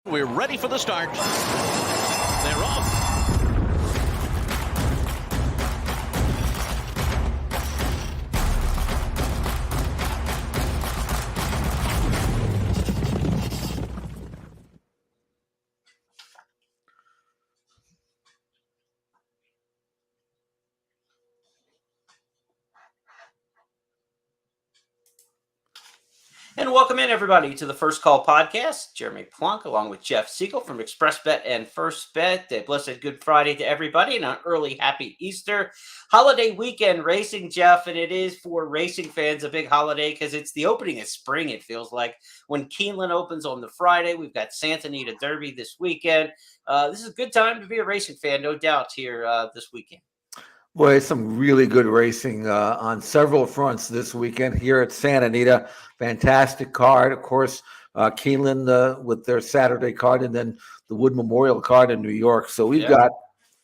We're ready for the start. They're off. And welcome in, everybody, to the First Call Podcast. Jeremy Plonk, along with Jeff Siegel from ExpressBet and First Bet. A blessed Good Friday to everybody, and an early Happy Easter. Holiday weekend racing, Jeff, and it is for racing fans a big holiday because it's the opening of spring, it feels like. When Keeneland opens on the Friday, we've got Santa Anita Derby this weekend. This is a good time to be a racing fan, no doubt, here this weekend. Boy, some really good racing on several fronts this weekend here at Santa Anita. Fantastic card. Of course, Keeneland with their Saturday card, and then the Wood Memorial card in New York. So we've got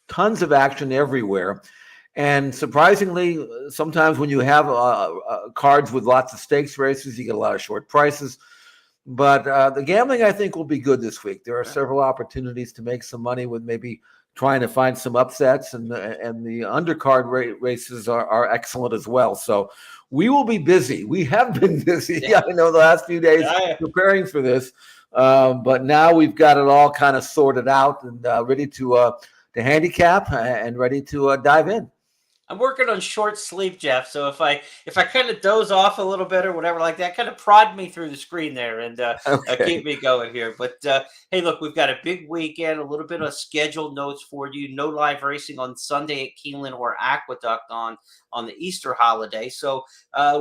tons of action everywhere. And surprisingly, sometimes when you have cards with lots of stakes races, you get a lot of short prices. But the gambling, I think, will be good this week. There are several opportunities to make some money with maybe trying to find some upsets, and the undercard races are excellent as well. So we will be busy. We have been busy. I know the last few days preparing for this, but now we've got it all kind of sorted out and ready to handicap and ready to dive in. I'm working on short sleep, Jeff. So if I kind of doze off a little bit or whatever like that, kind of prod me through the screen there and keep me going here. But hey, look, we've got a big weekend, a little bit of scheduled notes for you. No live racing on Sunday at Keeneland or Aqueduct on the Easter holiday. So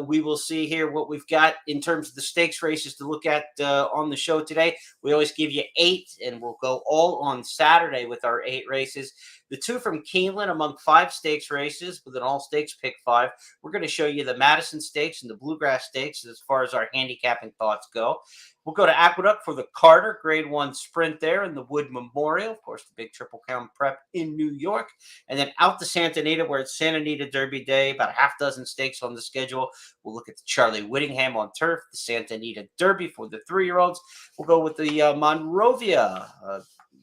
we will see here what we've got in terms of the stakes races to look at on the show today. We always give you 8, and we'll go all on Saturday with our 8 races. The 2 from Keeneland among 5 stakes races with an all-stakes pick 5. We're going to show you the Madison Stakes and the Bluegrass Stakes as far as our handicapping thoughts go. We'll go to Aqueduct for the Carter Grade 1 Sprint there and the Wood Memorial. Of course, the big Triple Crown Prep in New York. And then out to Santa Anita, where it's Santa Anita Derby Day, about a half dozen stakes on the schedule. We'll look at the Charlie Whittingham on turf, the Santa Anita Derby for the 3-year-olds. We'll go with the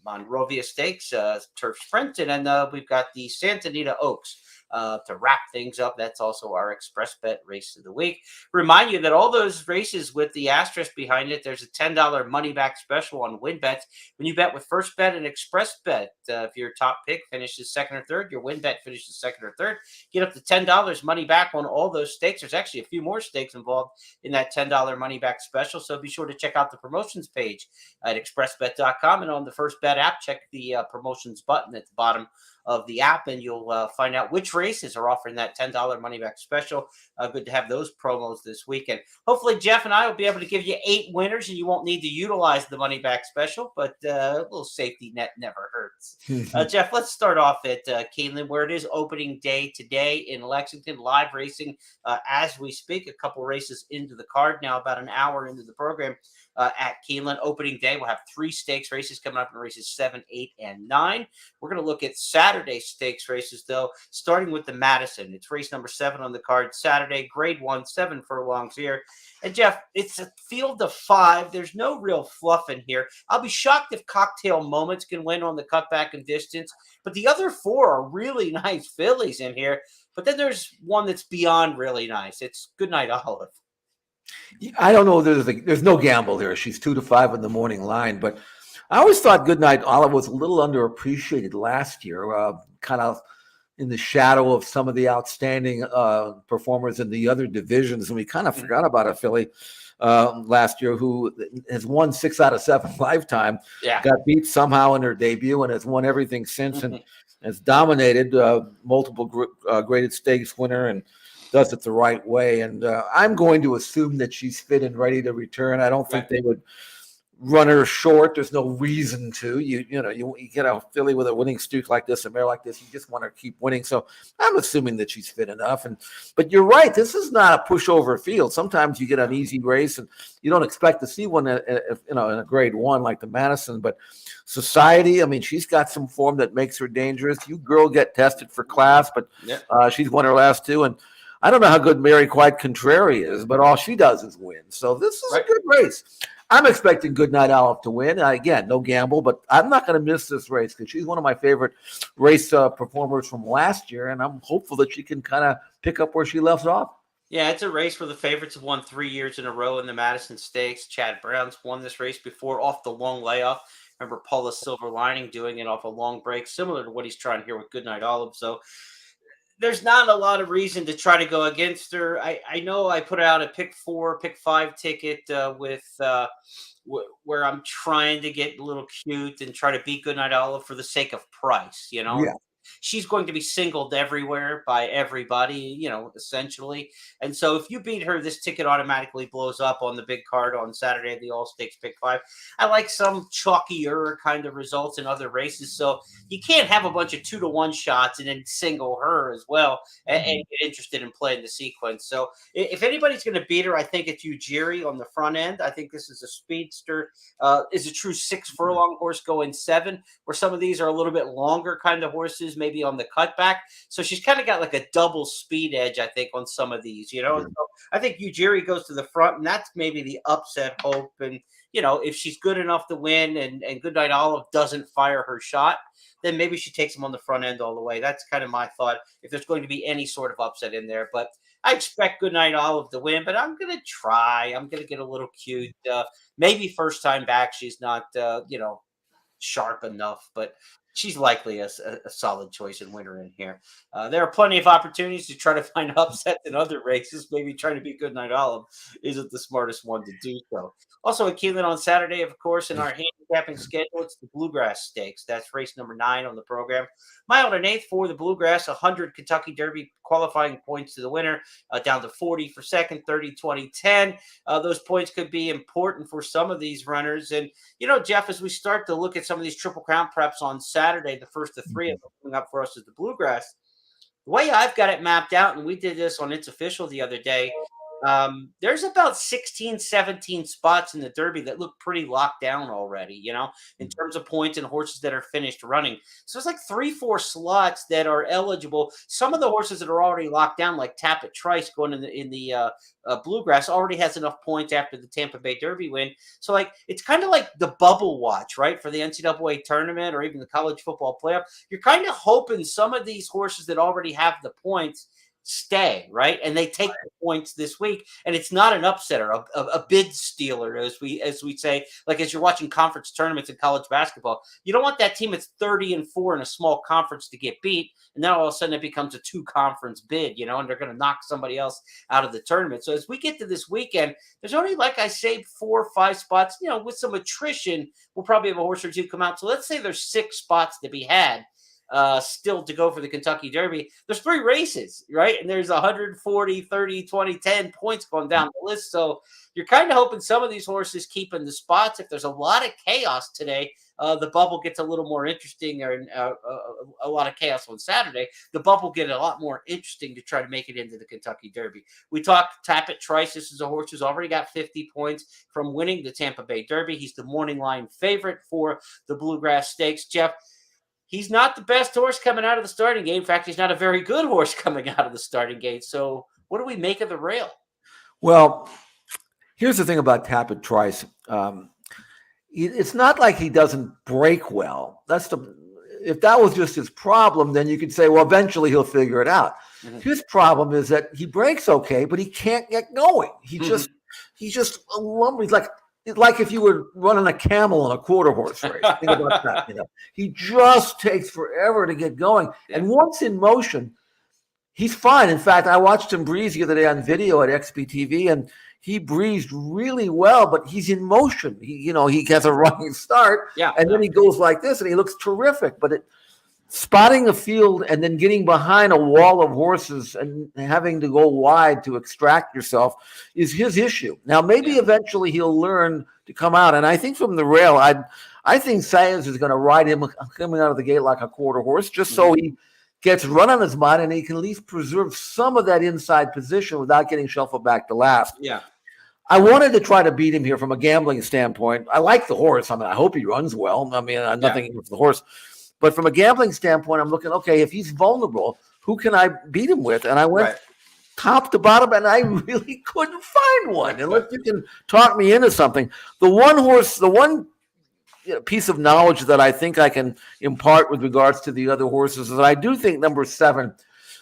Monrovia Stakes, turf sprint, and then we've got the Santa Anita Oaks to wrap things up. That's also our Express Bet race of the week. Remind you that all those races with the asterisk behind it, there's a $10 money back special on win bets. When you bet with First Bet and Express Bet, if your top pick finishes second or third, your win bet finishes second or third, get up to $10 money back on all those stakes. There's actually a few more stakes involved in that $10 money back special. So be sure to check out the promotions page at expressbet.com, and on the First Bet app, check the promotions button at the bottom of the app, and you'll find out which races are offering that $10 money back special. Good to have those promos this weekend. Hopefully, Jeff and I will be able to give you 8 winners, and you won't need to utilize the money back special, but a little safety net never hurts. Jeff, let's start off at Keeneland, where it is opening day today in Lexington. Live racing as we speak. A couple races into the card now, about an hour into the program. At Keeneland opening day, we'll have 3 stakes races coming up in races 7, 8, and 9. We're going to look at Saturday stakes races, though, starting with the Madison. It's race number 7 on the card Saturday, grade 1, 7 furlongs here. And Jeff, it's a field of 5. There's no real fluff in here. I'll be shocked if Cocktail Moments can win on the cutback and distance, but the other 4 are really nice fillies in here. But then there's one that's beyond really nice. It's Goodnight Olive. I don't know. There's no gamble here. She's 2 to 5 in the morning line, but I always thought Goodnight Olive was a little underappreciated last year, kind of in the shadow of some of the outstanding performers in the other divisions, and we kind of forgot about a filly last year who has won 6 out of 7 lifetime. Got beat somehow in her debut and has won everything since, and has dominated, multiple graded stakes winner, and does it the right way. And I'm going to assume that she's fit and ready to return. I don't think they would run her short. There's no reason to. You get a filly with a winning streak like this, a mare like this, you just want to keep winning. So I'm assuming that she's fit enough. But you're right. This is not a pushover field. Sometimes you get an easy race and you don't expect to see one in a grade 1 like the Madison. But Society, I mean, she's got some form that makes her dangerous. You girl get tested for class, but she's won her last 2. And I don't know how good Mary Quite Contrary is, but all she does is win. So this is a good race. I'm expecting Goodnight Olive to win. Again, no gamble, but I'm not going to miss this race because she's one of my favorite race performers from last year, and I'm hopeful that she can kind of pick up where she left off. Yeah, it's a race where the favorites have won 3 years in a row in the Madison Stakes. Chad Brown's won this race before off the long layoff. Remember Paula Silver Lining doing it off a long break, similar to what he's trying here with Goodnight Olive. So there's not a lot of reason to try to go against her. I know I put out a pick 4, pick 5 ticket where I'm trying to get a little cute and try to beat Goodnight Olive for the sake of price. Yeah. She's going to be singled everywhere by everybody, essentially. And so if you beat her, this ticket automatically blows up on the big card on Saturday at the All Stakes Pick 5. I like some chalkier kind of results in other races. So you can't have a bunch of 2-to-1 shots and then single her as well and get interested in playing the sequence. So if anybody's going to beat her, I think it's Ujiri on the front end. I think this is a speedster, is a true 6 furlong horse going 7, where some of these are a little bit longer kind of horses, maybe on the cutback. So she's kind of got like a double speed edge, I think, on some of these, So I think Ujiri goes to the front, and that's maybe the upset hope. And, if she's good enough to win and Goodnight Olive doesn't fire her shot, then maybe she takes him on the front end all the way. That's kind of my thought if there's going to be any sort of upset in there. But I expect Goodnight Olive to win, but I'm going to try. I'm going to get a little cute. Maybe first time back, she's not, sharp enough, but she's likely a solid choice and winner in here. There are plenty of opportunities to try to find upsets in other races. Maybe trying to beat Goodnight Olive isn't the smartest one to do so. Also at Keeneland on Saturday, of course, in our handicapping schedule, it's the Bluegrass Stakes. That's race number 9 on the program. Mile and 1/8 for the Bluegrass, 100 Kentucky Derby qualifying points to the winner, down to 40 for second, 30, 20, 10. Those points could be important for some of these runners. And, Jeff, as we start to look at some of these Triple Crown preps on Saturday, the first of 3 of them coming up for us is the Bluegrass. The way I've got it mapped out, and we did this on It's Official the other day, there's about 16, 17 spots in the Derby that look pretty locked down already, in terms of points and horses that are finished running. So it's like 3-4 slots that are eligible. Some of the horses that are already locked down, like Tappet Trice going in the Bluegrass, already has enough points after the Tampa Bay Derby win. So it's kind of like the bubble watch, right, for the NCAA tournament or even the college football playoff. You're kind of hoping some of these horses that already have the points stay, right? And they take the points this week, and it's not an upsetter, a bid stealer, as we say, like as you're watching conference tournaments in college basketball. You don't want that team that's 30-4 in a small conference to get beat, and then all of a sudden it becomes a 2-conference bid, and they're going to knock somebody else out of the tournament. So as we get to this weekend, there's only, like I say, 4 or 5 spots, with some attrition, we'll probably have a horse or two come out. So let's say there's 6 spots to be had still to go for the Kentucky Derby. There's 3 races, right? And there's 140, 30, 20, 10 points going down the list. So you're kind of hoping some of these horses keep in the spots. If there's a lot of chaos today, the bubble gets a little more interesting, or a lot of chaos on Saturday. The bubble get a lot more interesting to try to make it into the Kentucky Derby. We talked Tappet Trice. This is a horse who's already got 50 points from winning the Tampa Bay Derby. He's the morning line favorite for the Bluegrass Stakes. Jeff, he's not the best horse coming out of the starting gate. In fact, he's not a very good horse coming out of the starting gate. So what do we make of the rail? Well, here's the thing about Tappet Trice. It's not like he doesn't break well. If that was just his problem, then you could say, well, eventually he'll figure it out. Mm-hmm. His problem is that he breaks okay, but he can't get going. He's just a lumber. He's like if you were running a camel in a quarter horse race. Think about that. He just takes forever to get going. Yeah. And once in motion, he's fine. In fact, I watched him breeze the other day on video at XBTV, and he breezed really well, but he's in motion. He has a running start, and then he goes like this, and he looks terrific. But spotting the field and then getting behind a wall of horses and having to go wide to extract yourself is his issue. Now, maybe eventually he'll learn to come out. And I think from the rail, I think Saez is going to ride him coming out of the gate like a quarter horse, just so he gets run on his mind and he can at least preserve some of that inside position without getting shuffled back to last. Yeah. I wanted to try to beat him here from a gambling standpoint. I like the horse. I hope he runs well. Nothing against the horse. But from a gambling standpoint, I'm looking, okay, if he's vulnerable, who can I beat him with? And I went top to bottom, and I really couldn't find one. Unless you can talk me into something. The one piece of knowledge that I think I can impart with regards to the other horses is that I do think number 7,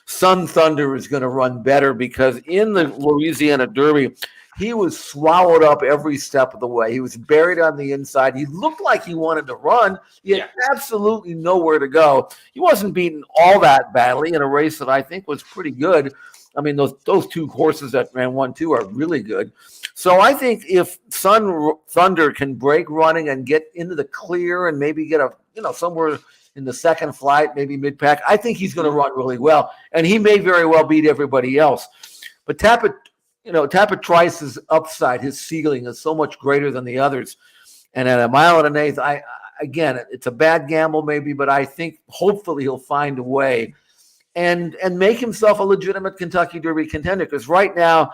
Sun Thunder, is going to run better, because in the Louisiana Derby, he was swallowed up every step of the way. He was buried on the inside. He looked like he wanted to run. He had absolutely nowhere to go. He wasn't beaten all that badly in a race that I think was pretty good. I mean, those 2 horses that ran 1-2 are really good. So I think if Sun Thunder can break running and get into the clear and maybe get somewhere in the second flight, maybe mid-pack, I think he's going to run really well. And he may very well beat everybody else. But Tapit Trice's upside, his ceiling, is so much greater than the others. And at 1 1/8, again, it's a bad gamble maybe, but I think hopefully he'll find a way and make himself a legitimate Kentucky Derby contender. Because right now,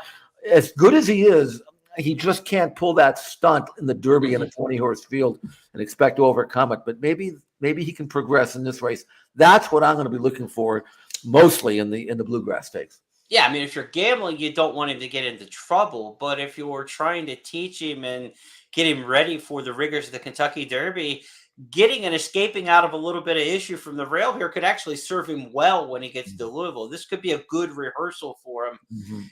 as good as he is, he just can't pull that stunt in the Derby in a 20-horse field and expect to overcome it. But maybe he can progress in this race. That's what I'm going to be looking for mostly in the Bluegrass Stakes. Yeah, I mean, if you're gambling, you don't want him to get into trouble. But if you're trying to teach him and get him ready for the rigors of the Kentucky Derby, getting and escaping out of a little bit of issue from the rail here could actually serve him well when he gets to Louisville. This could be a good rehearsal for him,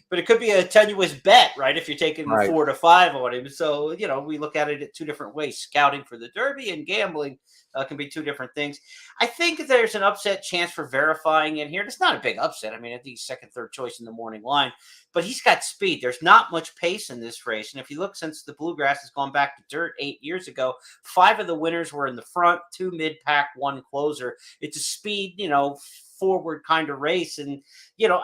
but it could be a tenuous bet, right? If you're taking 4 to 5 on him. So, we look at it 2 different ways. Scouting for the Derby and gambling can be 2 different things. I think there's an upset chance for Verifying in here. It's not a big upset. I mean, I think he's second, third choice in the morning line, but he's got speed. There's not much pace in this race. And if you look, since the Bluegrass has gone back to dirt 8 years ago, 5 of the winners were in the front, 2 mid-pack, 1 closer. It's a speed, forward kind of race. And,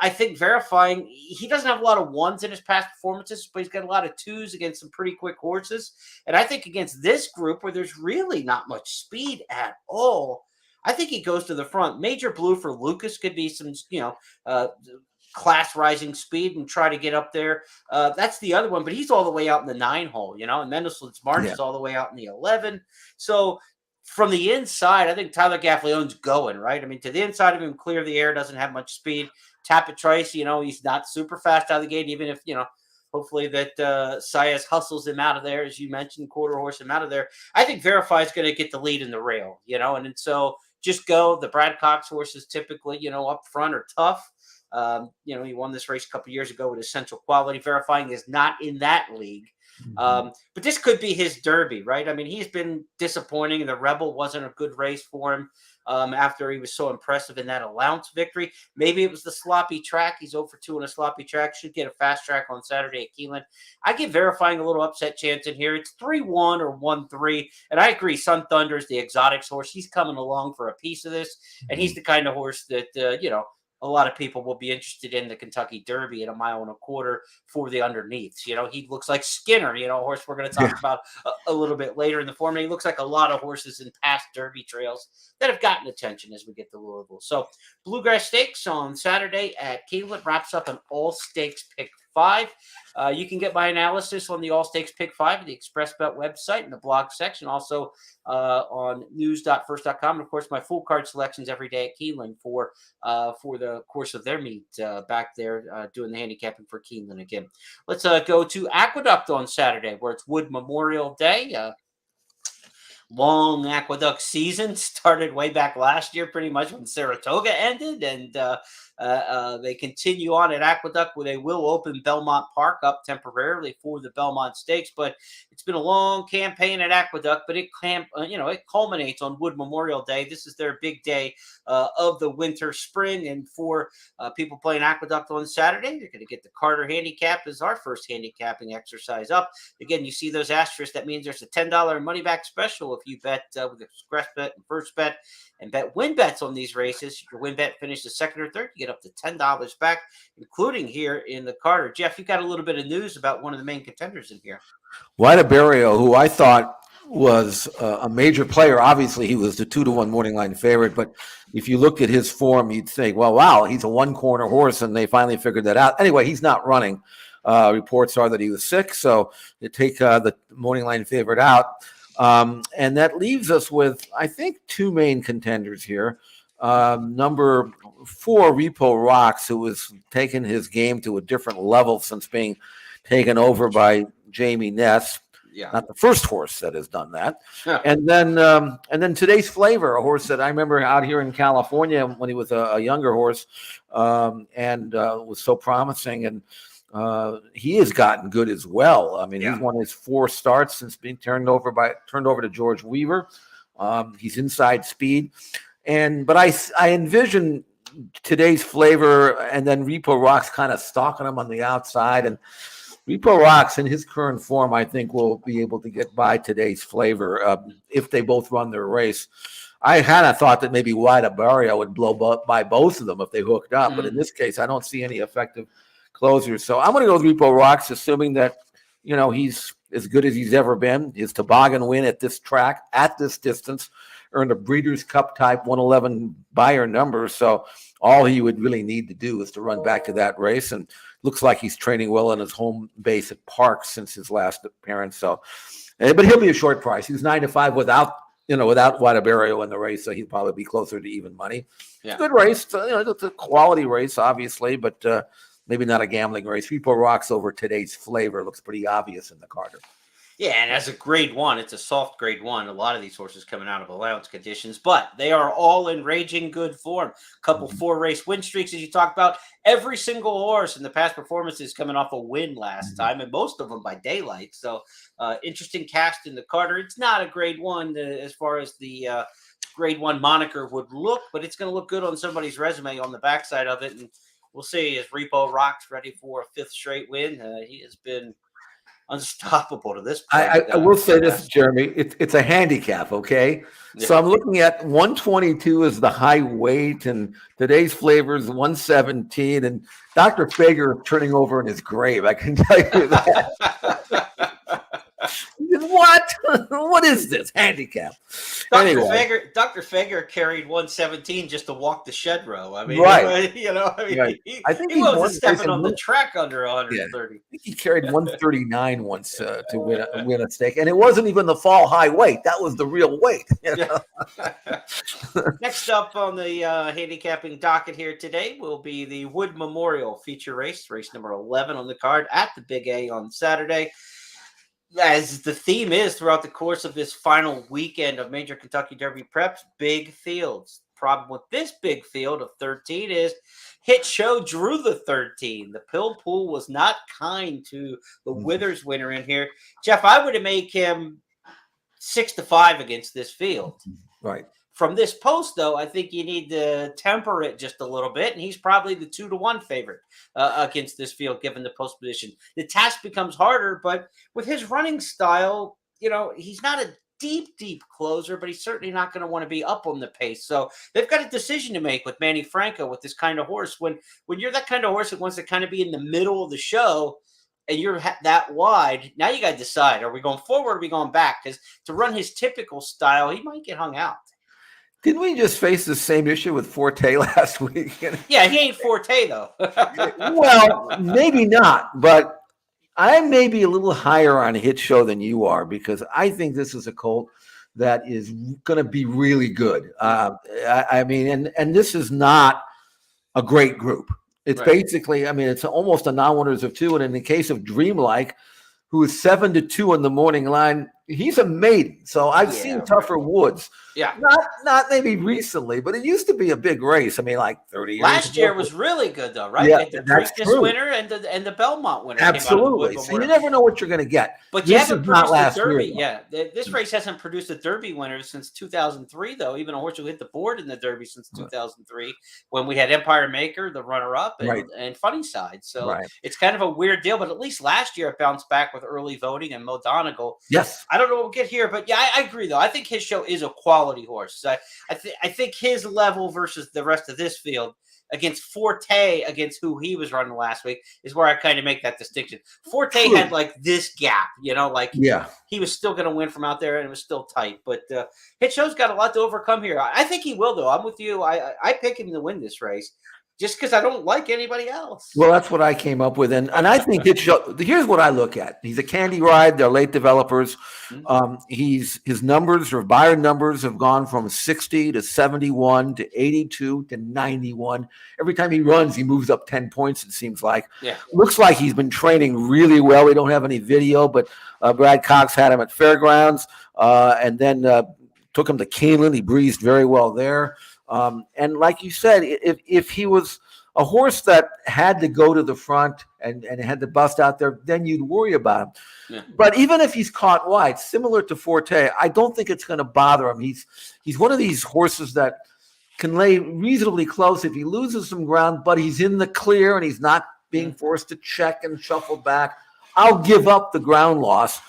I think Verifying, he doesn't have a lot of 1s in his past performances, but he's got a lot of 2s against some pretty quick horses. And I think against this group where there's really not much speed at all, I think he goes to the front. Major Blue for Lucas could be some, class rising speed and try to get up there. That's the other one, but he's all the way out in the 9 hole, and Mendelssohn's March is all the way out in the 11. So from the inside, I think Tyler Gaffleone's going, right? I mean, to the inside of him, Clear the Air doesn't have much speed. Tapit Trice, he's not super fast out of the gate, even if, hopefully that Saez hustles him out of there, as you mentioned, quarter horse him out of there. I think Verify is going to get the lead in the rail, and so just go. The Brad Cox horses typically, up front are tough. He won this race a couple years ago with Essential Quality. Verifying is not in that league. But this could be his Derby, right? I mean, he's been disappointing. The Rebel wasn't a good race for him after he was so impressive in that allowance victory. Maybe it was the sloppy track. He's 0 for 2 on a sloppy track. Should get a fast track on Saturday at Keeneland. I give Verifying a little upset chance in here. It's 3-1 or 1-3. And I agree, Sun Thunder is the exotics horse. He's coming along for a piece of this. And he's the kind of horse that, a lot of people will be interested in the Kentucky Derby at 1.25 miles for the underneaths. He looks like Skinner, a horse we're going to talk about a little bit later in the format. He looks like a lot of horses in past Derby trails that have gotten attention as we get to Louisville. So Bluegrass Stakes on Saturday at Keeneland wraps up an all stakes pick 5. You can get my analysis on the All Stakes Pick 5 at the ExpressBet website in the blog section, also on news.first.com. And, of course, my full card selections every day at Keeneland for the course of their meet back there doing the handicapping for Keeneland again. Let's go to Aqueduct on Saturday, where it's Wood Memorial Day. Long Aqueduct season started way back last year, pretty much when Saratoga ended, and they continue on at Aqueduct, where they will open Belmont Park up temporarily for the Belmont Stakes. But it's been a long campaign at Aqueduct, but it culminates on Wood Memorial Day. This is their big day of the winter spring, and for people playing Aqueduct on Saturday, you're going to get the Carter handicap as our first handicapping exercise up. Again, you see those asterisks. That means there's a $10 money back special if you bet with ExpressBet and First Bet and bet win bets on these races. If your win bet finishes second or third, you get up to $10 back, including here in the Carter. Jeff, you got a little bit of news about one of the main contenders in here. White Barrio, who I thought was a major player. Obviously, he was the 2-1 morning line favorite, but if you looked at his form, you'd think, well, wow, he's a one-corner horse, and they finally figured that out. Anyway, he's not running. Reports are that he was sick, so they take the morning line favorite out. And that leaves us with, I think, 2 main contenders here. number 4, Repo Rocks, who was taking his game to a different level since being taken over by Jamie Ness. Yeah. Not the first horse that has done that. Yeah. And then Today's Flavor, a horse that I remember out here in California when he was a younger horse, and was so promising. And he has gotten good as well. I mean, he's won his 4 starts since being turned over to George Weaver. He's inside speed, but I envision Today's Flavor and then Repo Rocks kind of stalking him on the outside. And Repo Rocks, in his current form, I think will be able to get by Today's Flavor if they both run their race. I kind of thought that maybe Wide Barrio would blow by both of them if they hooked up, but in this case, I don't see any effective closers. So I'm going to go with Repo Rocks, assuming that he's as good as he's ever been. His toboggan win at this track, at this distance, earned a Breeders' Cup type 111 buyer number. So all he would really need to do is to run back to that race, and looks like he's training well on his home base at Park since his last appearance. So, but he'll be a short price. He was 9-5 without Guadabario in the race, so he'd probably be closer to even money. Yeah. It's a good race. It's a quality race, obviously, but maybe not a gambling race. Repo Rocks over Today's Flavor looks pretty obvious in the Carter. Yeah, and as a grade 1, it's a soft grade 1. A lot of these horses coming out of allowance conditions, but they are all in raging good form. Couple 4-race win streaks, as you talked about. Every single horse in the past performances coming off a win last time, and most of them by daylight. So interesting cast in the Carter. It's not a grade 1 as far as the grade 1 moniker would look, but it's going to look good on somebody's resume on the backside of it. And we'll see, is Repo Rocks ready for a 5th straight win? He has been unstoppable to this point. I will say this, Jeremy. It's a handicap, okay? Yeah. So I'm looking at 122 is the high weight, and Today's Flavor is 117, and Dr. Fager is turning over in his grave. I can tell you that. What? What is this handicap? Dr. Fager carried 117 just to walk the shed row. I mean, right. Right. I think he wasn't stepping on the track under 130. Yeah. I think he carried 139 once to win a stake, and it wasn't even the fall high weight. That was the real weight. Next up on the handicapping docket here today will be the Wood Memorial feature race number 11 on the card at the Big A on Saturday. As the theme is throughout the course of this final weekend of Major Kentucky Derby preps, big fields. Problem with this big field of 13 is Hit Show drew the 13. The pill pool was not kind to the Withers winner in here. Jeff, I would have made him 6-5 against this field. Right. From this post, though, I think you need to temper it just a little bit, and he's probably the 2-1 favorite against this field, given the post position. The task becomes harder, but with his running style, he's not a deep closer, but he's certainly not going to want to be up on the pace. So they've got a decision to make with Manny Franco with this kind of horse. When you're that kind of horse that wants to kind of be in the middle of the show, and you're that wide, now you got to decide, are we going forward or are we going back? Because to run his typical style, he might get hung out. Didn't we just face the same issue with Forte last week? Yeah, he ain't Forte, though. Well, maybe not, but I may be a little higher on Hit Show than you are, because I think this is a colt that is going to be really good. I mean, and this is not a great group. It's basically, it's almost a non-winners of 2. And in the case of Dreamlike, who is 7-2 on the morning line, he's a maiden. So I've seen tougher woods. Yeah. Not maybe recently, but it used to be a big race. Like 30 years Last year was really good, though, right? Yeah, the Preakness winner and the Belmont winner. Absolutely. So you never know what you're going to get. But you haven't produced the Derby. Yeah. This race hasn't produced a Derby winner since 2003, though. Even a horse who hit the board in the Derby since 2003, when we had Empire Maker, the runner-up, and Funny Side. So it's kind of a weird deal, but at least last year it bounced back with early voting and Mo Donegal. Yes. I don't know what we'll get here, but yeah, I agree, though. I think His Show is a quality horse. I think his level versus the rest of this field against Forte, against who he was running last week, is where I kind of make that distinction. Forte had this gap, he was still going to win from out there, and it was still tight. But Hit Show's got a lot to overcome here. I think he will, though. I'm with you. I pick him to win this race. just because I don't like anybody else. Well, that's what I came up with, and I think here's what I look at. He's a candy ride. They're late developers. His numbers or Byron numbers have gone from 60 to 71 to 82 to 91. Every time he runs, he moves up 10 points. It seems like. Yeah. Looks like he's been training really well. We don't have any video, but Brad Cox had him at Fairgrounds, and then took him to Keeneland. He breezed very well there. And like you said, if he was a horse that had to go to the front and had to bust out there, then you'd worry about him. Yeah. But even if he's caught wide, similar to Forte, I don't think it's going to bother him. He's one of these horses that can lay reasonably close if he loses some ground, but he's in the clear and he's not being forced to check and shuffle back. I'll give up the ground loss.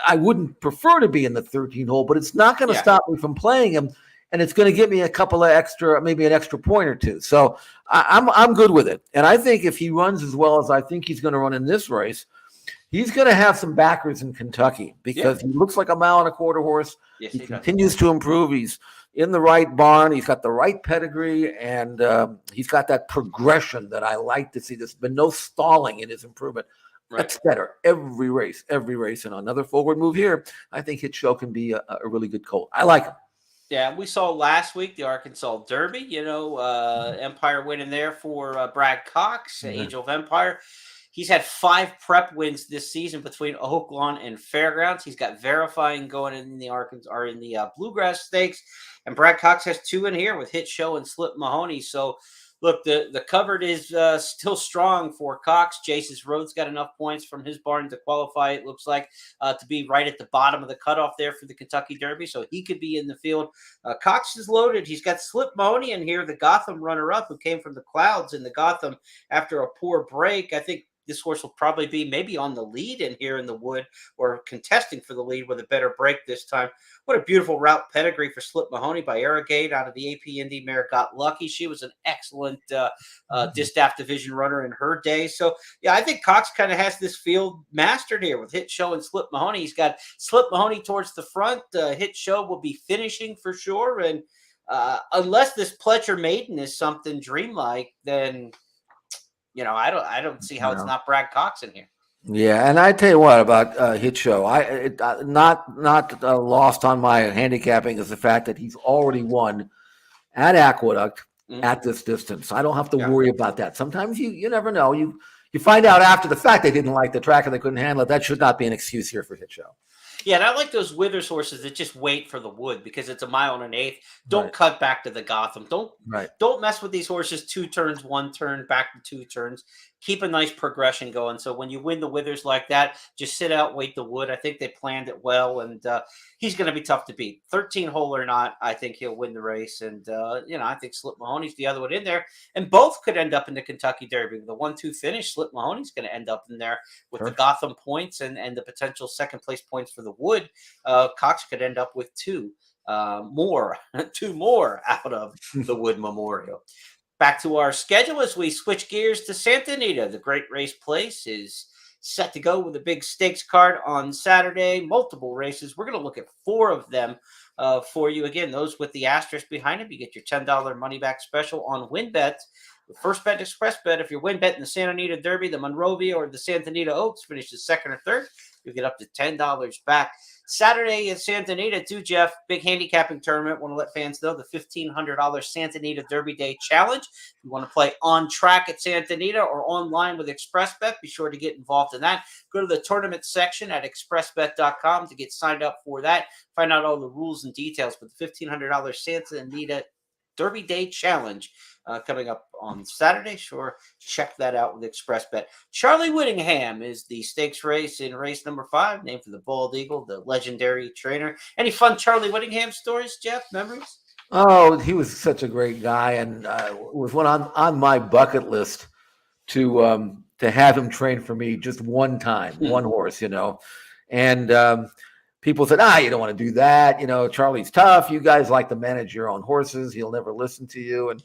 I wouldn't prefer to be in the 13 hole, but it's not going to stop me from playing him. And it's going to give me a couple of extra, maybe an extra point or two. So I'm good with it. And I think if he runs as well as I think he's going to run in this race, he's going to have some backers in Kentucky because he looks like a 1.25 mile horse. Yes, he continues to improve. He's in the right barn. He's got the right pedigree, and he's got that progression that I like to see. There's been no stalling in his improvement. Right. That's better every race. And another forward move here. I think Hit Show can be a really good colt. I like him. Yeah, we saw last week the Arkansas Derby, Empire winning there for Brad Cox, Angel of Empire. He's had 5 prep wins this season between Oaklawn and Fairgrounds. He's got verifying going in the Arkansas or in the Bluegrass Stakes, and Brad Cox has 2 in here with Hit Show and Slip Mahoney. So, look, the cupboard is still strong for Cox. Jace's Road's got enough points from his barn to qualify, it looks like, to be right at the bottom of the cutoff there for the Kentucky Derby, so he could be in the field. Cox is loaded. He's got Slip Mahoney in here, the Gotham runner-up who came from the clouds in the Gotham after a poor break. I think this horse will probably be maybe on the lead in here in the Wood or contesting for the lead with a better break this time. What a beautiful route pedigree for Slip Mahoney by Arrogate out of the AP Indy mare Got Lucky. She was an excellent Distaff division runner in her day. So, yeah, I think Cox kind of has this field mastered here with Hit Show and Slip Mahoney. He's got Slip Mahoney towards the front. Hit Show will be finishing for sure. And unless this Pletcher Maiden is something dreamlike, then I don't see how it's not Brad Cox in here. Yeah, and I tell you what about Hit Show. Not lost on my handicapping is the fact that he's already won at Aqueduct at this distance. I don't have to worry about that. Sometimes you never know. You find out after the fact they didn't like the track and they couldn't handle it. That should not be an excuse here for Hit Show. Yeah, and I like those Withers horses that just wait for the Wood because it's 1 1/8. Don't cut back to the Gotham. Don't mess with these horses 2 turns, 1 turn, back to 2 turns. Keep a nice progression going. So when you win the Withers like that, just sit out, wait the Wood. I think they planned it well, and he's going to be tough to beat. 13 hole or not, I think he'll win the race. And, I think Slip Mahoney's the other one in there. And both could end up in the Kentucky Derby. The 1-2 finish, Slip Mahoney's going to end up in there with the Gotham points and the potential second place points for the Wood. Cox could end up with 2 more out of the Wood Memorial. Back to our schedule as we switch gears to Santa Anita. The Great Race Place is set to go with a big stakes card on Saturday. Multiple races. We're going to look at 4 of them for you. Again, those with the asterisk behind them. You get your $10 money back special on WinBet. The first bet, express bet. If you're WinBet in the Santa Anita Derby, the Monrovia, or the Santa Anita Oaks finishes 2nd or 3rd, you get up to $10 back. Saturday at Santa Anita, too, Jeff. Big handicapping tournament. Want to let fans know the $1,500 Santa Anita Derby Day Challenge. If you want to play on track at Santa Anita or online with ExpressBet, be sure to get involved in that. Go to the tournament section at expressbet.com to get signed up for that. Find out all the rules and details. But the $1,500 Santa Anita Derby Day Challenge coming up on Saturday. Sure, check that out with ExpressBet. Charlie Whittingham is the stakes race in race number 5, named for the Bald Eagle, the legendary trainer. Any fun Charlie Whittingham stories, Jeff? Memories? Oh, he was such a great guy, and was one on my bucket list to have him train for me just one time, one horse, and. People said, you don't want to do that. Charlie's tough. You guys like to manage your own horses. He'll never listen to you. And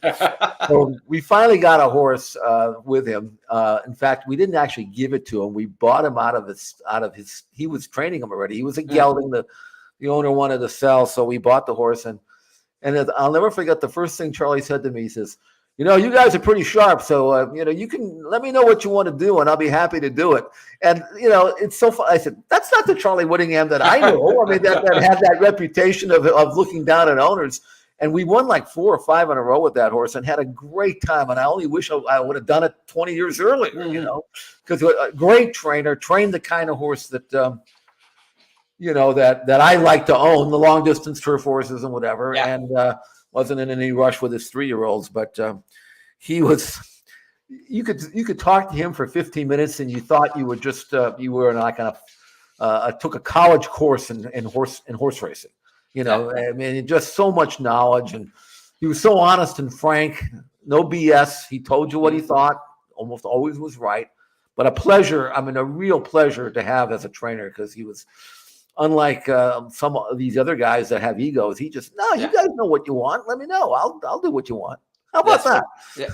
so we finally got a horse with him. In fact, we didn't actually give it to him. We bought him out of his, he was training him already. He was a gelding. The owner wanted to sell. So we bought the horse. And I'll never forget the first thing Charlie said to me. He says, you guys are pretty sharp, so you can let me know what you want to do, and I'll be happy to do it. And it's so fun. I said, that's not the Charlie Whittingham that I know. I mean, that had that reputation of looking down at owners. And we won like 4 or 5 in a row with that horse, and had a great time. And I only wish I would have done it 20 years earlier, because a great trainer, trained the kind of horse that that I like to own, the long distance turf horses and whatever. Yeah. And wasn't in any rush with his 3-year-olds, but he was. You could talk to him for 15 minutes, and you thought you were just you were in like took a college course in horse racing. I mean, just so much knowledge, and he was so honest and frank. No BS. He told you what he thought. Almost always was right. But a pleasure. I mean, a real pleasure to have as a trainer, because he was. Unlike some of these other guys that have egos, he just, you guys know what you want. Let me know. I'll do what you want. How about that? Yeah,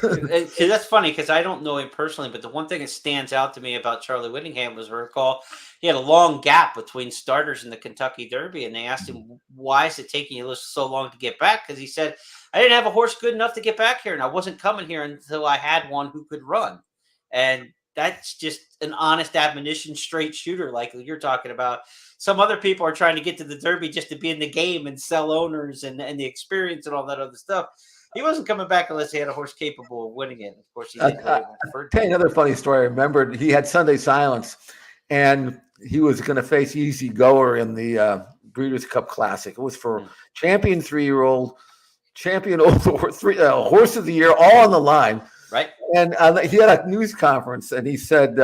that's funny, because I don't know him personally, but the one thing that stands out to me about Charlie Whittingham was, I recall, he had a long gap between starters in the Kentucky Derby, and they asked him, why is it taking you so long to get back? Because he said, I didn't have a horse good enough to get back here, and I wasn't coming here until I had one who could run. And that's just an honest admonition, straight shooter, like you're talking about. Some other people are trying to get to the Derby just to be in the game and sell owners and the experience and all that other stuff. He wasn't coming back unless he had a horse capable of winning it. Of course, he didn't. I'll tell you another funny story. I remember he had Sunday Silence, and he was going to face Easy Goer in the Breeders' Cup Classic. It was for champion 3-year-old, champion old horse of the year, all on the line. Right. And he had a news conference, and he said,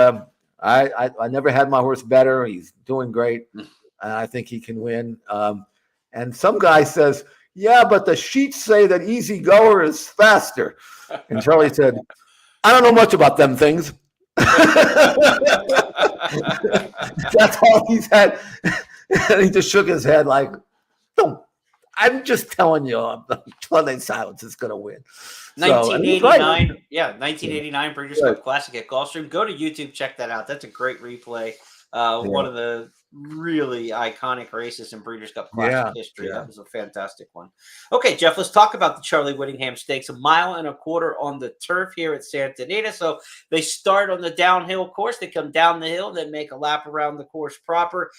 I never had my horse better. He's doing great, and I think he can win. And some guy says, yeah, but the sheets say that Easy Goer is faster. And Charlie said, I don't know much about them things. That's all he's had. And he just shook his head like, don't. I'm just telling you, Sunday Silence is going to win. 1989, 1989 Breeders' Cup Classic at Gulfstream. Go to YouTube, check that out. That's a great replay. One of the really iconic races in Breeders' Cup Classic history. That was a fantastic one. Okay, Jeff, let's talk about the Charlie Whittingham Stakes. 1.25 miles on the turf here at Santa Anita. So they start on the downhill course. They come down the hill, then make a lap around the course proper.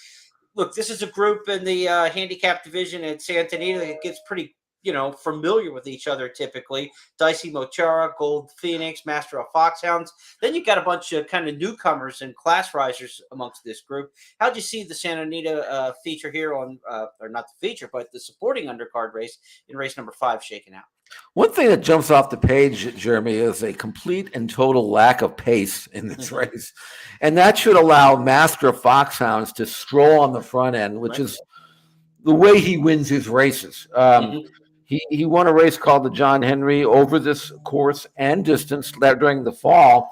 Look, this is a group in the handicap division at Santa Anita that gets pretty, familiar with each other typically. Dicey Mochara, Gold Phoenix, Master of Foxhounds. Then you got a bunch of kind of newcomers and class risers amongst this group. How'd you see the Santa Anita feature here on, or not the feature, but the supporting undercard race in race number 5 shaking out? One thing that jumps off the page, Jeremy, is a complete and total lack of pace in this race. And that should allow Master of Foxhounds to stroll on the front end, which is the way he wins his races. He won a race called the John Henry over this course and distance during the fall,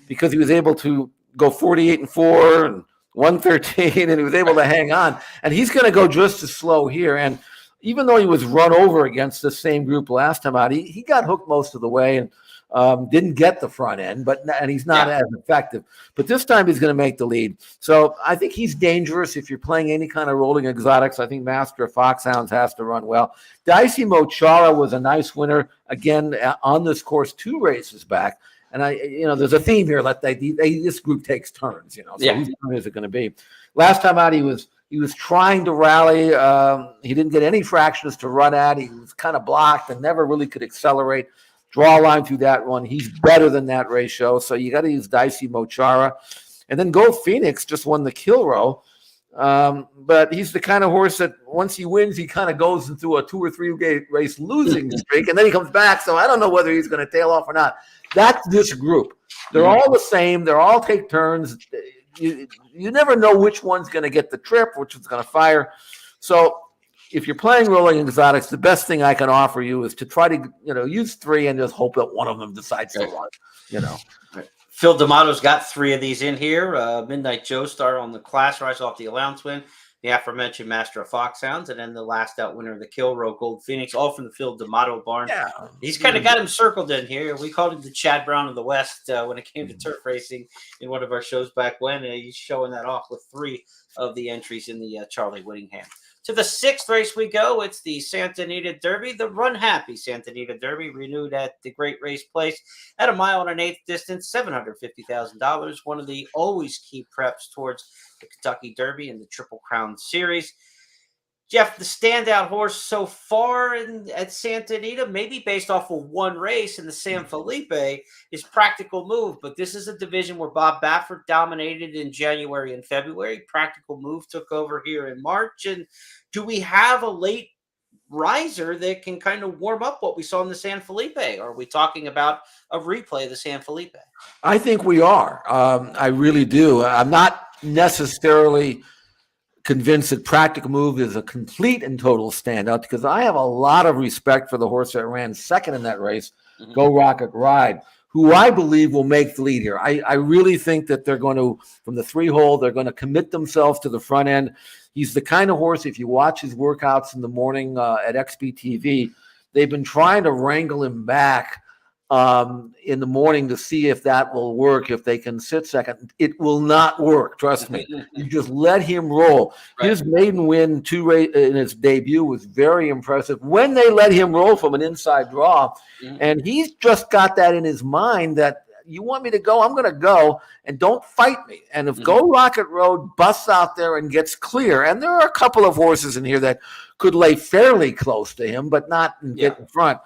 because he was able to go 48-4 and 113, and he was able to hang on. And he's going to go just as slow here. And even though he was run over against the same group last time out, he got hooked most of the way and didn't get the front end, and he's not as effective. But this time he's going to make the lead. So I think he's dangerous if you're playing any kind of rolling exotics. I think Master of Foxhounds has to run well. Dicey Mochara was a nice winner, again, on this course 2 races back. And there's a theme here that this group takes turns, So whose turn is it going to be? Last time out, he was trying to rally. He didn't get any fractions to run at. He was kind of blocked and never really could accelerate. Draw a line through that one. He's better than that ratio. So you got to use Dicey Mochara. And then Gold Phoenix just won the Kilroe. But he's the kind of horse that once he wins, he kind of goes into a 2 or 3 race losing streak, and then he comes back. So I don't know whether he's going to tail off or not. That's this group. They're all the same. They're all take turns. You never know which one's going to get the trip, which is going to fire. So if you're playing rolling exotics, the best thing I can offer you is to try to use 3 and just hope that one of them decides to run. Phil D'Amato's got 3 of these in here. Midnight Joe Star on the class rise off the allowance win. The aforementioned Master of Foxhounds, and then the last out winner of the Kilroe Gold Phoenix, all from the Phil D'Amato barn. Yeah. He's kind of got him circled in here. We called him the Chad Brown of the West when it came to turf racing in one of our shows back when. He's showing that off with 3 of the entries in the Charlie Whittingham. To the 6th race we go. It's the Santa Anita Derby, the Run Happy Santa Anita Derby, renewed at the Great Race Place at 1.125 miles distance, $750,000. One of the always key preps towards the Kentucky Derby and the Triple Crown Series. Jeff, the standout horse so far at Santa Anita, maybe based off of one race in the San Felipe, is Practical Move. But this is a division where Bob Baffert dominated in January and February. Practical Move took over here in March. And do we have a late riser that can kind of warm up what we saw in the San Felipe? Or are we talking about a replay of the San Felipe? I think we are. I really do. I'm not necessarily convinced that Practical Move is a complete and total standout, because I have a lot of respect for the horse that ran second in that race, Go Rocket Ride, who I believe will make the lead here. I really think that they're going to, from the 3-hole, they're going to commit themselves to the front end. He's the kind of horse, if you watch his workouts in the morning at XBTV, they've been trying to wrangle him back in the morning to see if that will work, if they can sit second. It will not work, trust me. You just let him roll. Right. His maiden win in his debut was very impressive when they let him roll from an inside draw. And he's just got that in his mind that you want me to go, I'm going to go, and don't fight me. And if Go Rocket Road busts out there and gets clear, and there are a couple of horses in here that could lay fairly close to him, but not get in front.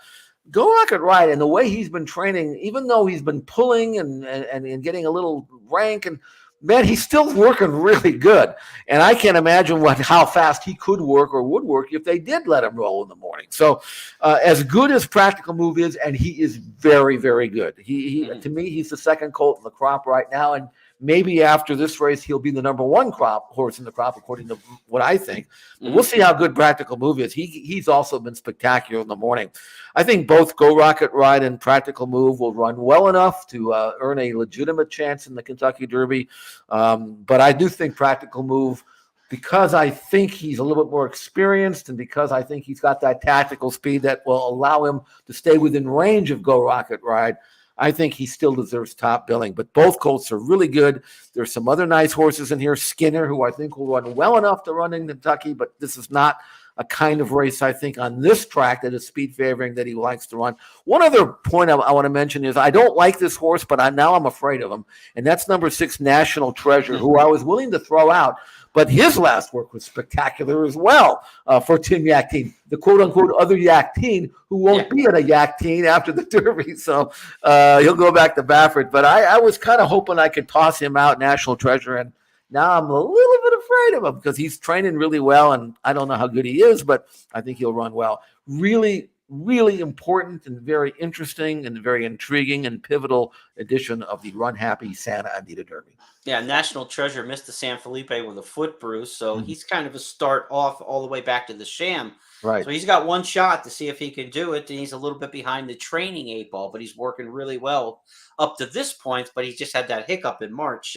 Go Rocket Ride, and the way he's been training, even though he's been pulling and getting a little rank, and man, he's still working really good. And I can't imagine how fast he could work or would work if they did let him roll in the morning. So as good as Practical Move is, and he is very, very good. To me, he's the second colt in the crop right now, and maybe after this race, he'll be the number 1 horse in the crop, according to what I think. But we'll see how good Practical Move is. He's also been spectacular in the morning. I think both Go Rocket Ride and Practical Move will run well enough to earn a legitimate chance in the Kentucky Derby. But I do think Practical Move, because I think he's a little bit more experienced, and because I think he's got that tactical speed that will allow him to stay within range of Go Rocket Ride, I think he still deserves top billing. But both colts are really good. There's some other nice horses in here. Skinner, who I think will run well enough to run in Kentucky, but this is not a kind of race, I think, on this track that is speed favoring that he likes to run. One other point I want to mention is I don't like this horse, but now I'm afraid of him, and that's number 6, National Treasure, who I was willing to throw out. But his last work was spectacular as well for Tim Yaktine, the quote-unquote other Yaktine, who won't be at a Yaktine after the Derby. So he'll go back to Baffert. But I was kind of hoping I could toss him out, National Treasure, and now I'm a little bit afraid of him because he's training really well, and I don't know how good he is, but I think he'll run well. Really, really important and very interesting and very intriguing and pivotal edition of the Run Happy Santa Anita Derby. Yeah, National Treasure missed the San Felipe with a foot bruise, so he's kind of a start off all the way back to the sham. Right. So he's got one shot to see if he can do it, and he's a little bit behind the training 8 ball, but he's working really well up to this point, but he's just had that hiccup in March,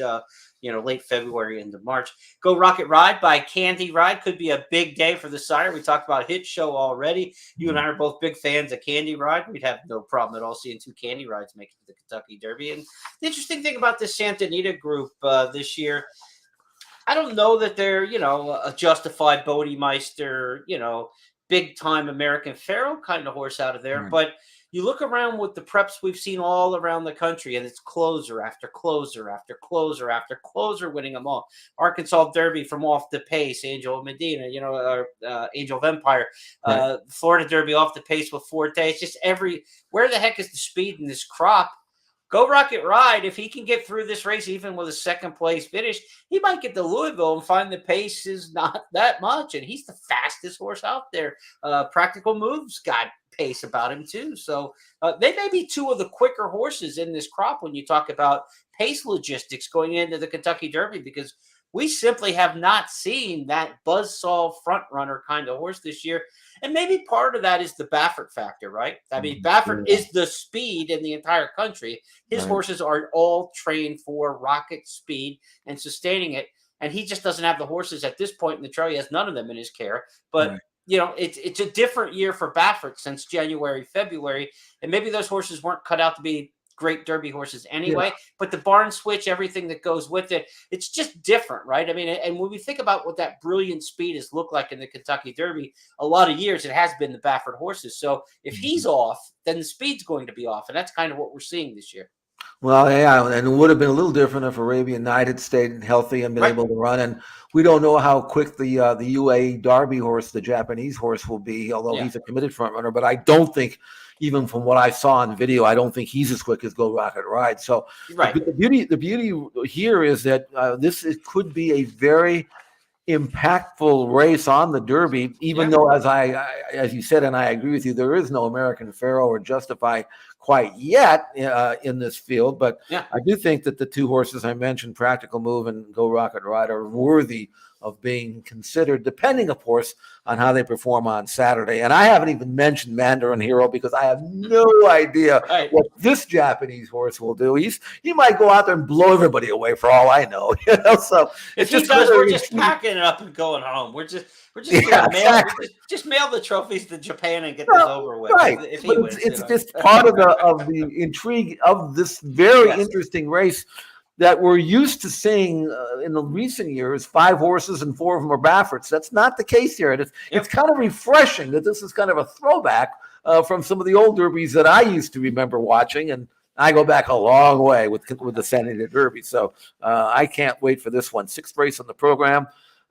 late February into March. Go Rocket Ride by Candy Ride could be a big day for the sire. We talked about Hit Show already. You and I are both big fans of Candy Ride. We'd have no problem at all seeing 2 Candy Rides make it to the Kentucky Derby. And the interesting thing about this Santa Anita group this year, I don't know that they're, a justified Bodemeister, big-time American Pharaoh kind of horse out of there. But you look around with the preps we've seen all around the country, and it's closer after closer after closer after closer winning them all. Arkansas Derby from Off the Pace, Angel Medina, Angel of Empire. Florida Derby Off the Pace with Forte. It's just where the heck is the speed in this crop? Go Rocket Ride, if he can get through this race, even with a second-place finish, he might get to Louisville and find the pace is not that much, and he's the fastest horse out there. Practical Move's got pace about him, too. So they may be 2 of the quicker horses in this crop when you talk about pace logistics going into the Kentucky Derby, because we simply have not seen that buzzsaw front-runner kind of horse this year. And maybe part of that is the Baffert factor, right? I mean, Baffert is the speed in the entire country. His horses are all trained for rocket speed and sustaining it. And he just doesn't have the horses at this point in the trail. He has none of them in his care. But, it's a different year for Baffert since January, February. And maybe those horses weren't cut out to be great Derby horses anyway, but the barn switch, everything that goes with it, it's just different, right? I mean, and when we think about what that brilliant speed has looked like in the Kentucky Derby, a lot of years it has been the Baffert horses. So if he's off, then the speed's going to be off, and that's kind of what we're seeing this year. Well, yeah, and it would have been a little different if Arabian Night had stayed healthy and been able to run. And we don't know how quick the UAE Derby horse, the Japanese horse, will be, although he's a committed front runner. But I don't think, even from what I saw on video, I don't think he's as quick as Go Rocket Ride. So the beauty here is that could be a very impactful race on the Derby, even though, as you said, and I agree with you, there is no American Pharaoh or Justify quite yet in this field. But I do think that the two horses I mentioned, Practical Move and Go Rocket Ride, are worthy of being considered, depending, of course, on how they perform on Saturday. And I haven't even mentioned Mandarin Hero because I have no idea what this Japanese horse will do. He might go out there and blow everybody away for all I know. So if he does, we're just packing it up and going home. We're just just mail the trophies to Japan and get this over with. Right, it's just part of the intrigue of this very interesting race that we're used to seeing in the recent years. 5 horses and 4 of them are Bafferts. That's not the case here. And it's kind of refreshing that this is kind of a throwback from some of the old derbies that I used to remember watching. And I go back a long way with the Santa Anita Derby. So I can't wait for this one. 6th race on the program.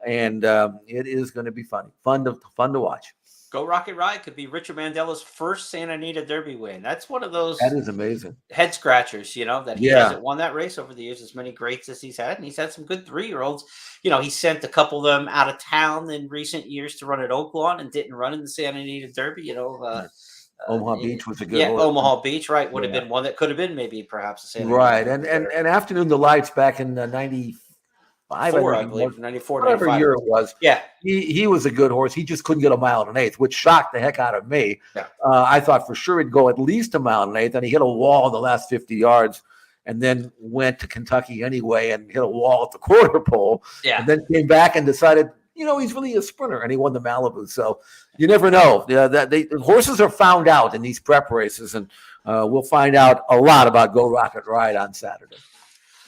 And it is going to be fun to watch. Go Rocket Ride could be Richard Mandela's first Santa Anita Derby win. That's one of those that is amazing head scratchers, that he hasn't won that race over the years, as many greats as he's had. And he's had some good 3-year-olds. He sent a couple of them out of town in recent years to run at Oaklawn and didn't run in the Santa Anita Derby. Omaha Beach was a good horse. Omaha Beach, right, would have been one that could have been maybe perhaps a Santa Anita. Right, and Afternoon Delights back in 95, I believe, 94, whatever 95. year it was. Yeah. He was a good horse. He just couldn't get a mile and an eighth, which shocked the heck out of me. Yeah. I thought for sure he'd go at least a mile and an eighth, and he hit a wall in the last 50 yards and then went to Kentucky anyway and hit a wall at the quarter pole. Yeah. And then came back and decided, he's really a sprinter, and he won the Malibu. So you never know. The horses are found out in these prep races, and we'll find out a lot about Go Rocket Ride on Saturday.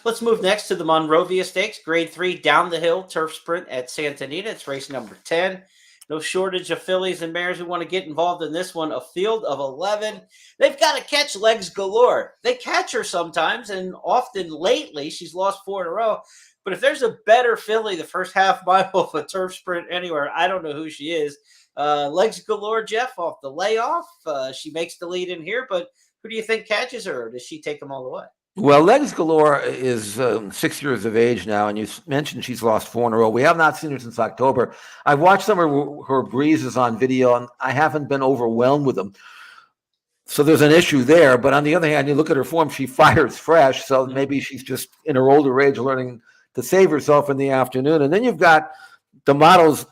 Let's move next to the Monrovia Stakes, Grade 3 down the hill turf sprint at Santa Anita. It's race number 10. No shortage of fillies and mares who want to get involved in this one. A field of 11. They've got to catch Legs Galore. They catch her sometimes, and often lately she's lost 4 in a row. But if there's a better filly the first half mile of a turf sprint anywhere, I don't know who she is. Legs Galore, Jeff, off the layoff. She makes the lead in here, but who do you think catches her, or does she take them all the way? Well, Legs Galore is 6 years of age now, and you mentioned she's lost 4 in a row. We have not seen her since October. I've watched some of her breezes on video, and I haven't been overwhelmed with them. So there's an issue there. But on the other hand, you look at her form, she fires fresh, so maybe she's just in her older age learning to save herself in the afternoon. And then you've got D'Amato's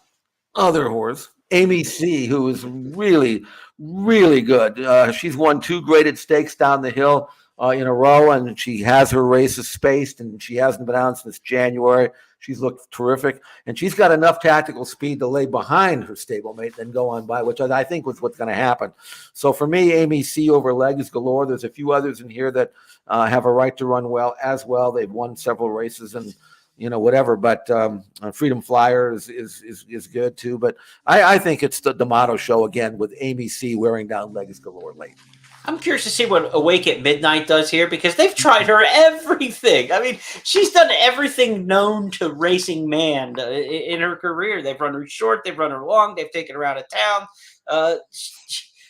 other horse, Amy C., who is really, really good. She's won 2 graded stakes down the hill in a row, and she has her races spaced, and she hasn't been out since January. She's looked terrific, and she's got enough tactical speed to lay behind her stablemate and go on by, which I think was what's going to happen. So for me, Amy C. over Legs Galore. There's a few others in here that have a right to run well as well. They've won several races and whatever, but Freedom Flyer is good too. But I think it's the D'Amato show again with Amy C. wearing down Legs Galore late. I'm curious to see what Awake at Midnight does here, because they've tried her everything. I mean, she's done everything known to racing man in her career. They've run her short, they've run her long, they've taken her out of town.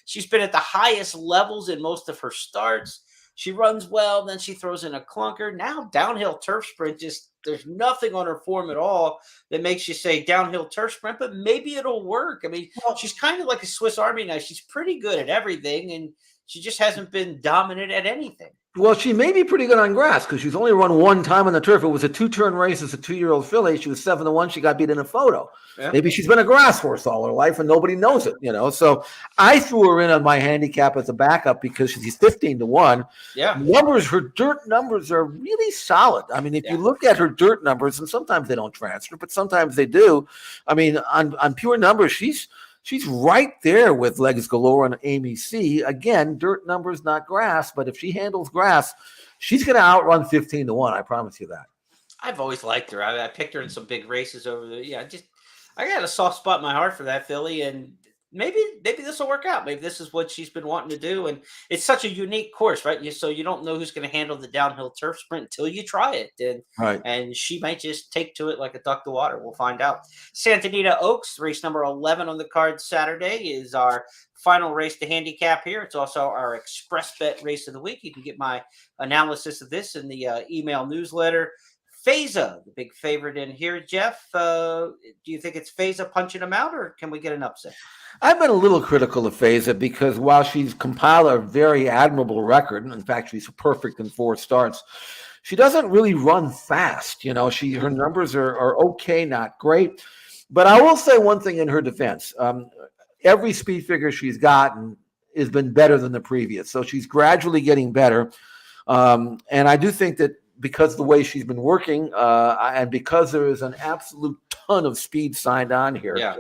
She's been at the highest levels in most of her starts. She runs well, then she throws in a clunker. Now downhill turf sprint, there's nothing on her form at all that makes you say downhill turf sprint, but maybe it'll work. I mean, she's kind of like a Swiss Army knife. She's pretty good at everything, and she just hasn't been dominant at anything. Well, she may be pretty good on grass because she's only run 1 time on the turf. It was a 2-turn race as a 2-year-old filly. She was 7-1. She got beat in a photo. Yeah. Maybe she's been a grass horse all her life and nobody knows it, So I threw her in on my handicap as a backup because she's 15-1. Yeah. Her dirt numbers are really solid. I mean, if you look at her dirt numbers, and sometimes they don't transfer, but sometimes they do. I mean, on pure numbers, she's she's right there with Legs Galore and Amy C. Again, dirt numbers, not grass, but if she handles grass, she's going to outrun 15-1. I promise you that. I've always liked her. I picked her in some big races over the. Yeah, I got a soft spot in my heart for that filly, and maybe this will work out. Maybe this is what she's been wanting to do, and it's such a unique course, right? So you don't know who's going to handle the downhill turf sprint until you try it, and she might just take to it like a duck to water. We'll find out. Santa Anita Oaks, race number 11 on the card Saturday, is our final race to handicap here. It's also our express bet race of the week. You can get my analysis of this in the email newsletter. Feza, the big favorite in here. Jeff, do you think it's Feza punching him out, or can we get an upset? I've been a little critical of Feza because while she's compiled a very admirable record, in fact, she's perfect in 4 starts, she doesn't really run fast. You know, her numbers are okay, not great. But I will say one thing in her defense. Every speed figure she's gotten has been better than the previous. So she's gradually getting better. And I do think that because the way she's been working, and because there is an absolute ton of speed signed on here,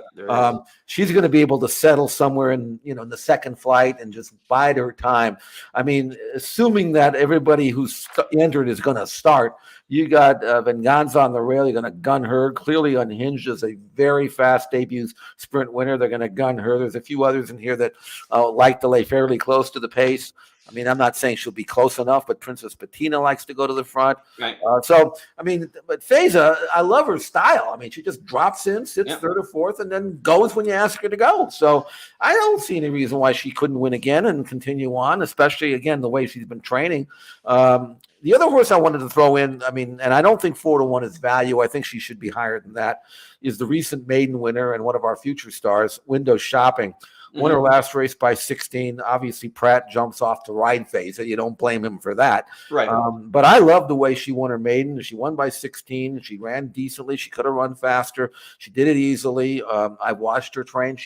she's going to be able to settle somewhere in the second flight and just bide her time. I mean, assuming that everybody who's entered is going to start, you got Venganza on the rail. You're going to gun her. Clearly Unhinged is a very fast debut sprint winner. They're going to gun her. There's a few others in here that like to lay fairly close to the pace. I mean, I'm not saying she'll be close enough, but Princess Patina likes to go to the front. Right. But Feza, I love her style. I mean, she just drops in, sits third or fourth, and then goes when you ask her to go. So I don't see any reason why she couldn't win again and continue on, especially, again, the way she's been training. The other horse I wanted to throw in, I mean, and I don't think 4-1 is value. I think she should be higher than that, is the recent maiden winner and one of our future stars, Window Shopping. Won her last race by 16. Obviously, Pratt jumps off to ride Feza. You don't blame him for that. Right. But I love the way she won her maiden. She won by 16. She ran decently. She could have run faster. She did it easily. I watched her train.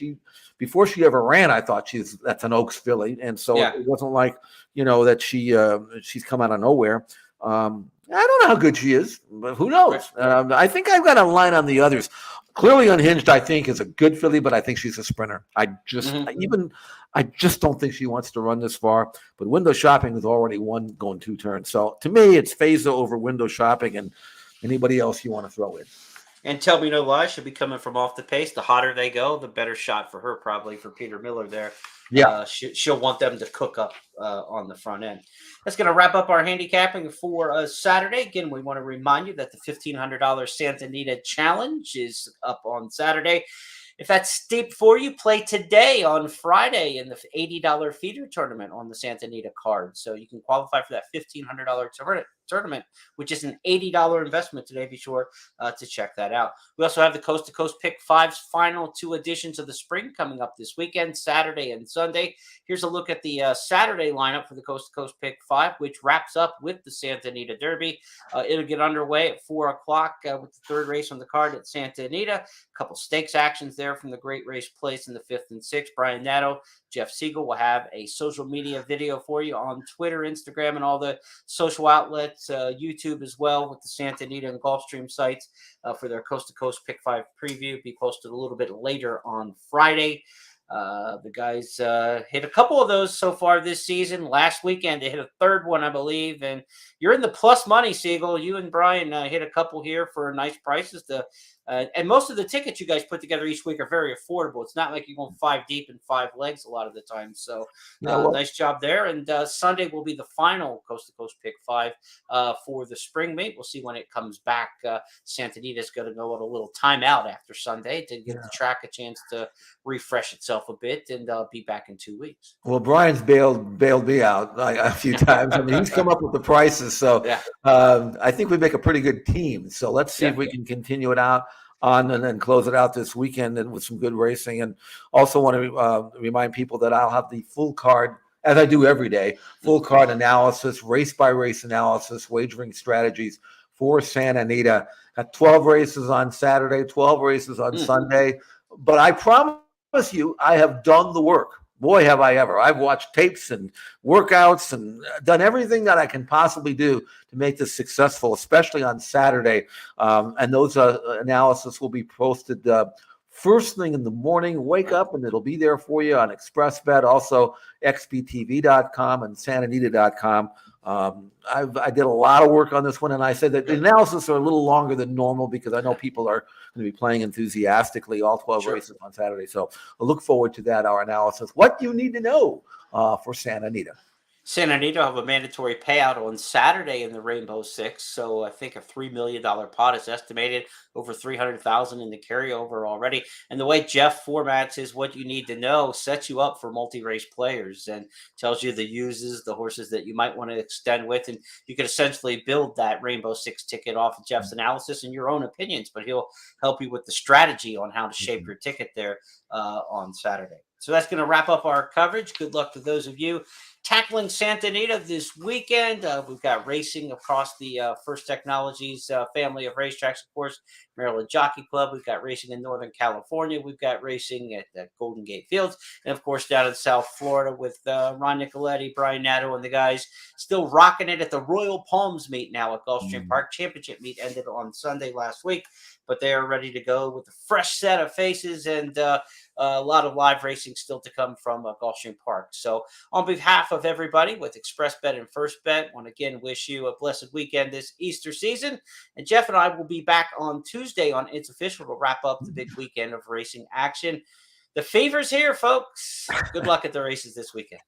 Before she ever ran, I thought that's an Oaks filly. And so it wasn't like, that she's come out of nowhere. I don't know how good she is, but who knows? I think I've got a line on the others. Clearly Unhinged, I think, is a good filly, but I think she's a sprinter. I just don't think she wants to run this far. But Window Shopping has already won going 2 turns. So to me, it's Feza over Window Shopping and anybody else you want to throw in. And Tell Me No Lies should be coming from off the pace. The hotter they go, the better shot for her, probably for Peter Miller there. Yeah, she'll want them to cook up on the front end. That's going to wrap up our handicapping for Saturday. Again, we want to remind you that the $1,500 Santa Anita Challenge is up on Saturday. If that's steep for you, play today on Friday in the $80 feeder tournament on the Santa Anita card. So you can qualify for that $1,500 tournament, which is an $80 investment today. Be sure to check that out. We also have the Coast to Coast Pick 5's final 2 editions of the spring coming up this weekend, Saturday and Sunday. Here's a look at the Saturday lineup for the Coast to Coast Pick 5, which wraps up with the Santa Anita Derby. It'll get underway at 4 o'clock with the 3rd race on the card at Santa Anita. A couple stakes actions there from the Great Race Place in the 5th and 6th. Brian Natto, Jeff Siegel will have a social media video for you on Twitter, Instagram, and all the social outlets, YouTube as well, with the Santa Anita and Gulfstream sites for their Coast to Coast Pick 5 preview. Be posted a little bit later on Friday. The guys hit a couple of those so far this season. Last weekend, they hit a 3rd one, I believe. And you're in the plus money, Siegel. You and Brian hit a couple here for nice prices. And most of the tickets you guys put together each week are very affordable. It's not like you're going 5 deep and 5 legs a lot of the time. So nice job there. And Sunday will be the final Coast to Coast Pick 5 for the spring meet. We'll see when it comes back. Santa Anita's going to go on a little timeout after Sunday to give the track a chance to refresh itself a bit and be back in 2 weeks. Well, Brian's bailed me out a few times. I mean, he's come up with the prices. So I think we make a pretty good team. So let's see if we can continue it out on and then close it out this weekend and with some good racing. And also want to remind people that I'll have the full card, as I do every day, full card analysis, race by race analysis, wagering strategies for Santa Anita. At 12 races on Saturday, 12 races on Sunday. But I promise you, I have done the work. Boy, have I ever. I've watched tapes and workouts and done everything that I can possibly do to make this successful, especially on Saturday. And those analysis will be posted first thing in the morning. Wake up and it'll be there for you on ExpressBet, also xbtv.com and santanita.com. I did a lot of work on this one, and I said that the analysis are a little longer than normal because I know people are going to be playing enthusiastically all 12 races on Saturday. So I look forward to that, our analysis. What you need to know for Santa Anita. Santa Anita will have a mandatory payout on Saturday in the Rainbow Six. So I think a $3 million pot is estimated, over 300,000 in the carryover already. And the way Jeff formats is what you need to know sets you up for multi-race players and tells you the uses, the horses that you might want to extend with. And you can essentially build that Rainbow Six ticket off of Jeff's analysis and your own opinions, but he'll help you with the strategy on how to shape your ticket there on Saturday. So that's going to wrap up our coverage. Good luck to those of you tackling Santa Anita this weekend. We've got racing across the First Technologies family of racetracks, of course, Maryland Jockey Club. We've got racing in Northern California. We've got racing at Golden Gate Fields. And, of course, down in South Florida with Ron Nicoletti, Brian Nato, and the guys still rocking it at the Royal Palms meet now at Gulfstream Park. Championship meet ended on Sunday last week, but they are ready to go with a fresh set of faces and a lot of live racing still to come from Gulfstream Park. So on behalf of everybody with ExpressBet and FirstBet, I want to again wish you a blessed weekend this Easter season. And Jeff and I will be back on Tuesday on It's Official to wrap up the big weekend of racing action. The favor's here, folks. Good luck at the races this weekend.